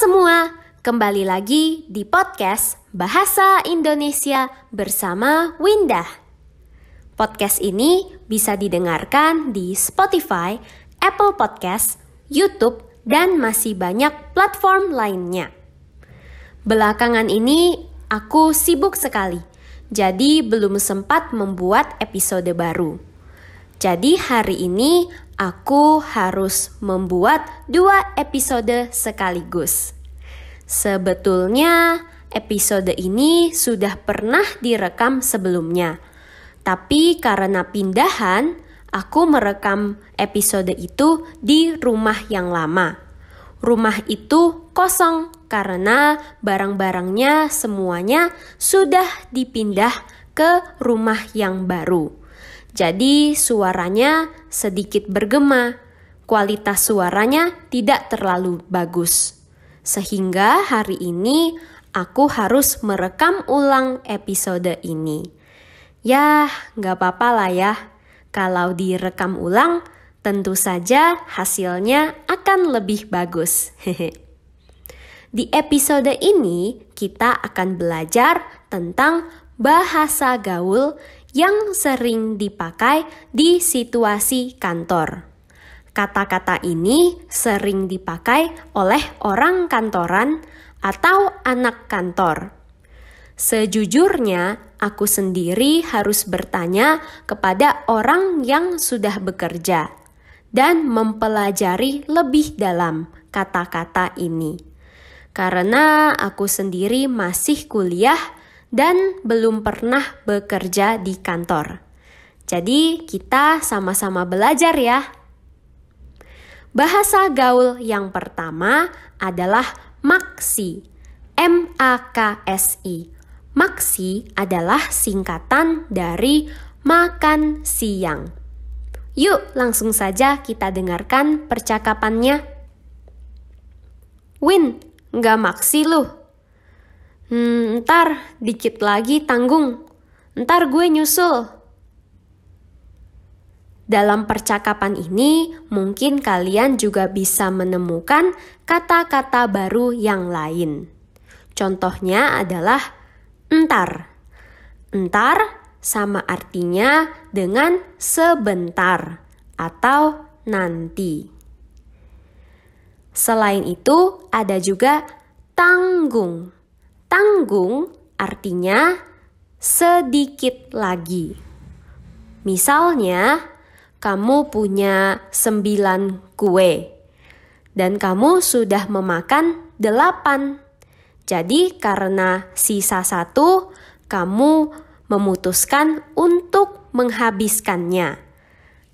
semua, kembali lagi di podcast Bahasa Indonesia bersama Windah. Podcast ini bisa didengarkan di Spotify, Apple Podcast, YouTube, dan masih banyak platform lainnya. Belakangan ini aku sibuk sekali, jadi belum sempat membuat episode baru. Jadi hari ini aku harus membuat 2 episode sekaligus. Sebetulnya episode ini sudah pernah direkam sebelumnya. Tapi karena pindahan, aku merekam episode itu di rumah yang lama. Rumah itu kosong karena barang-barangnya semuanya sudah dipindah ke rumah yang baru. Jadi suaranya sedikit bergema, kualitas suaranya tidak terlalu bagus. Sehingga hari ini aku harus merekam ulang episode ini. Ya, gak apa-apa lah ya. Kalau direkam ulang, tentu saja hasilnya akan lebih bagus. Di episode ini kita akan belajar tentang bahasa gaul yang sering dipakai di situasi kantor. Kata-kata ini sering dipakai oleh orang kantoran atau anak kantor. Sejujurnya, aku sendiri harus bertanya kepada orang yang sudah bekerja dan mempelajari lebih dalam kata-kata ini. Karena aku sendiri masih kuliah dan belum pernah bekerja di kantor. Jadi kita sama-sama belajar ya. Bahasa gaul yang pertama adalah maksi. M-A-K-S-I. Maksi adalah singkatan dari makan siang. Yuk langsung saja kita dengarkan percakapannya. Win, nggak maksi lu? Ntar dikit lagi tanggung. Ntar gue nyusul. Dalam percakapan ini mungkin kalian juga bisa menemukan kata-kata baru yang lain. Contohnya adalah entar. Entar sama artinya dengan sebentar atau nanti. Selain itu ada juga tanggung. Tanggung artinya sedikit lagi. Misalnya, kamu punya 9 kue dan kamu sudah memakan 8. Jadi karena sisa 1, kamu memutuskan untuk menghabiskannya.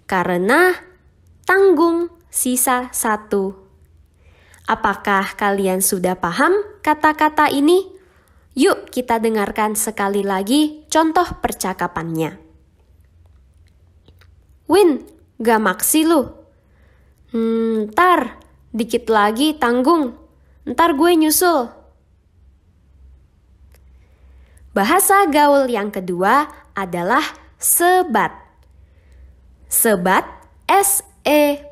Karena tanggung sisa 1. Apakah kalian sudah paham kata-kata ini? Yuk kita dengarkan sekali lagi contoh percakapannya. Win, gak maksi lu? Ntar, dikit lagi tanggung. Ntar gue nyusul. Bahasa gaul yang kedua adalah sebat. Sebat, S-E-B-A-T,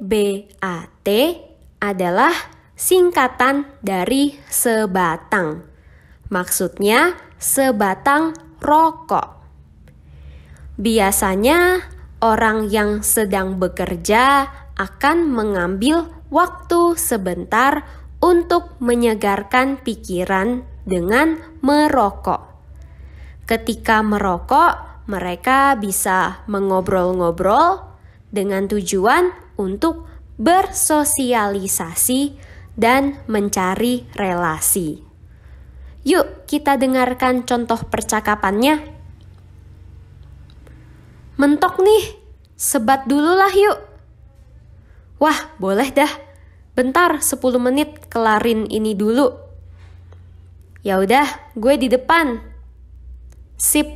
adalah singkatan dari sebatang. Maksudnya sebatang rokok. Biasanya orang yang sedang bekerja akan mengambil waktu sebentar untuk menyegarkan pikiran dengan merokok. Ketika merokok, mereka bisa mengobrol-ngobrol dengan tujuan untuk bersosialisasi dan mencari relasi. Yuk kita dengarkan contoh percakapannya. Mentok nih, sebat dulu lah yuk. Wah, boleh dah. Bentar 10 menit kelarin ini dulu. Ya udah, gue di depan. Sip.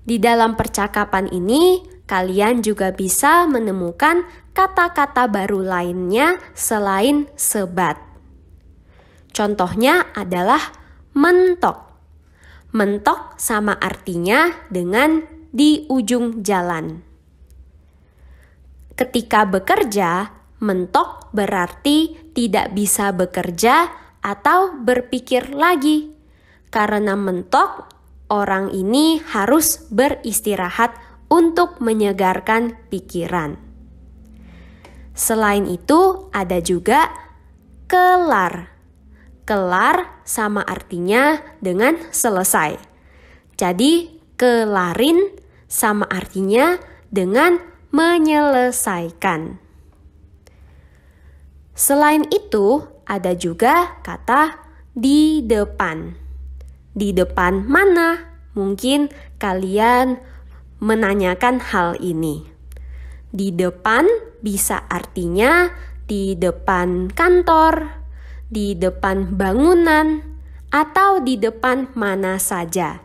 Di dalam percakapan ini, kalian juga bisa menemukan kata-kata baru lainnya selain sebat. Contohnya adalah mentok. Mentok sama artinya dengan di ujung jalan. Ketika bekerja, mentok berarti tidak bisa bekerja atau berpikir lagi. Karena mentok, orang ini harus beristirahat untuk menyegarkan pikiran. Selain itu, ada juga kelar. Kelar sama artinya dengan selesai. Jadi, kelarin sama artinya dengan menyelesaikan. Selain itu, ada juga kata di depan. Di depan mana? Mungkin kalian menanyakan hal ini. Di depan bisa artinya di depan kantor, di depan bangunan, atau di depan mana saja.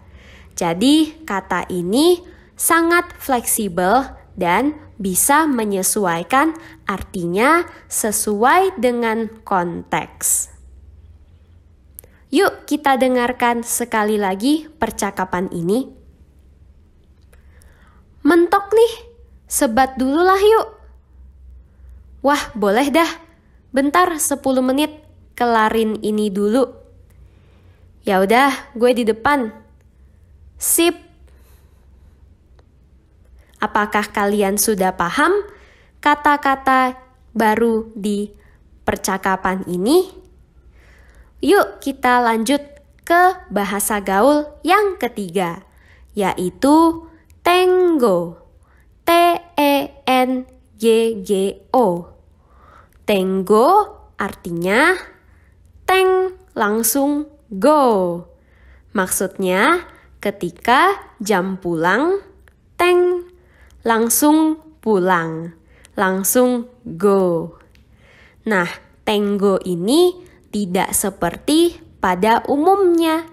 Jadi kata ini sangat fleksibel dan bisa menyesuaikan artinya sesuai dengan konteks. Yuk kita dengarkan sekali lagi percakapan ini. Mentok nih, sebat dulu lah yuk. Wah, boleh dah. Bentar 10 menit, kelarin ini dulu. Ya udah, gue di depan. Sip. Apakah kalian sudah paham kata-kata baru di percakapan ini? Yuk kita lanjut ke bahasa gaul yang ketiga, yaitu Tengo. T-E-N-G-G-O. Tengo artinya teng langsung go. Maksudnya ketika jam pulang, teng langsung pulang, langsung go. Nah, tengo ini tidak seperti pada umumnya.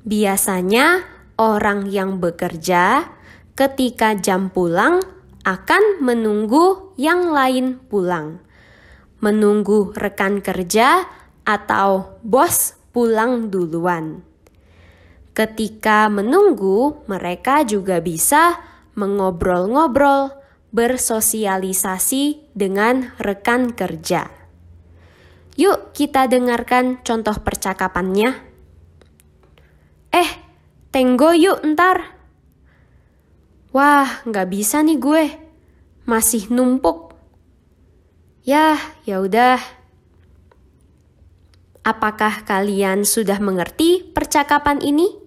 Biasanya orang yang bekerja ketika jam pulang akan menunggu yang lain pulang. Menunggu rekan kerja atau bos pulang duluan. Ketika menunggu, mereka juga bisa mengobrol-ngobrol, bersosialisasi dengan rekan kerja. Yuk kita dengarkan contoh percakapannya. Tenggo yuk ntar. Wah, nggak bisa nih gue. Masih numpuk. Ya udah. Apakah kalian sudah mengerti percakapan ini?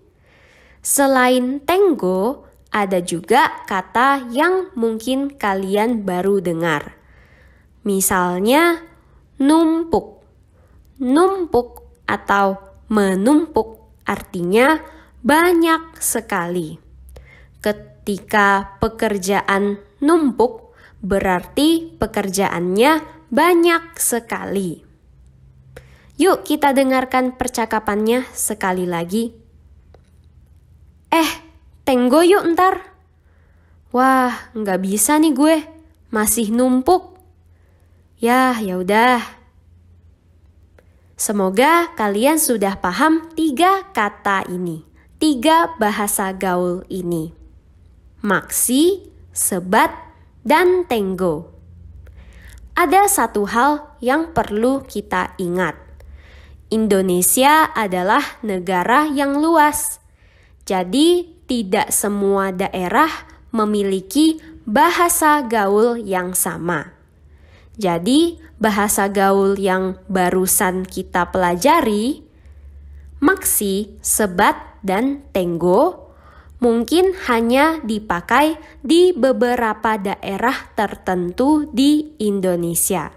Selain tenggo, ada juga kata yang mungkin kalian baru dengar. Misalnya numpuk. Numpuk atau menumpuk artinya banyak sekali. Ketika pekerjaan numpuk, berarti pekerjaannya banyak sekali. Yuk kita dengarkan percakapannya sekali lagi. Tenggo yuk ntar. Wah, nggak bisa nih gue. Masih numpuk. Ya udah. Semoga kalian sudah paham 3 kata ini. 3 bahasa gaul ini. Maksi, sebat, dan tenggo. Ada satu hal yang perlu kita ingat. Indonesia adalah negara yang luas. Jadi tidak semua daerah memiliki bahasa gaul yang sama. Jadi bahasa gaul yang barusan kita pelajari, maksi, sebat, dan tenggo mungkin hanya dipakai di beberapa daerah tertentu di Indonesia.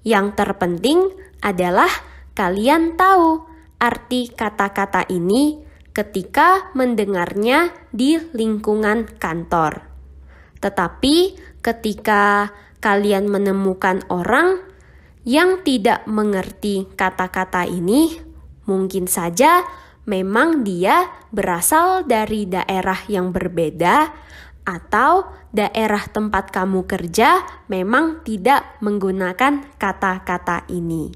Yang terpenting adalah kalian tahu arti kata-kata ini ketika mendengarnya di lingkungan kantor. Tetapi ketika kalian menemukan orang yang tidak mengerti kata-kata ini, mungkin saja memang dia berasal dari daerah yang berbeda atau daerah tempat kamu kerja memang tidak menggunakan kata-kata ini.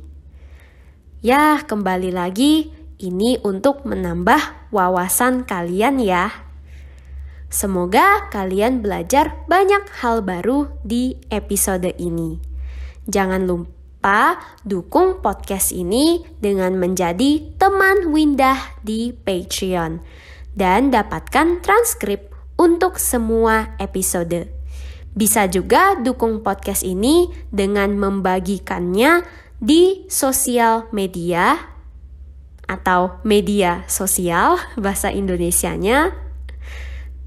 Ya, kembali lagi, ini untuk menambah wawasan kalian ya. Semoga kalian belajar banyak hal baru di episode ini. Jangan lupa dukung podcast ini dengan menjadi teman Windah di Patreon dan dapatkan transkrip untuk semua episode. Bisa juga dukung podcast ini dengan membagikannya di sosial media atau media sosial bahasa Indonesianya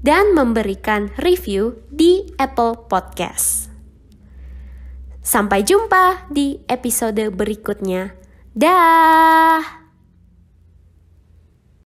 dan memberikan review di Apple Podcast. Sampai jumpa di episode berikutnya. Dah.